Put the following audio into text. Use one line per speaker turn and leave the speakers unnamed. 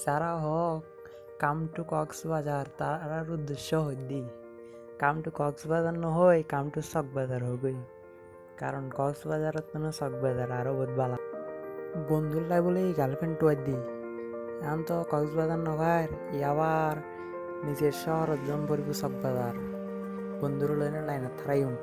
যারা হোক come to Cox's Bazar তারার উদ্দেশ্য হইদি কাম টু কক্সবাজার নহয় কাম টু চকবাজার হগই। কারণ কক্সবাজারত মানে চকবাজার আরো বহুত বালা বন্ধুর লাই বলে গার্লফ্রেন্ড টুয়াই দি এখন তো কক্সবাজার নগার আবার নিজের শহর জন পড়ব চকবাজার বন্ধুর লাইনে লাইনে থারাইম।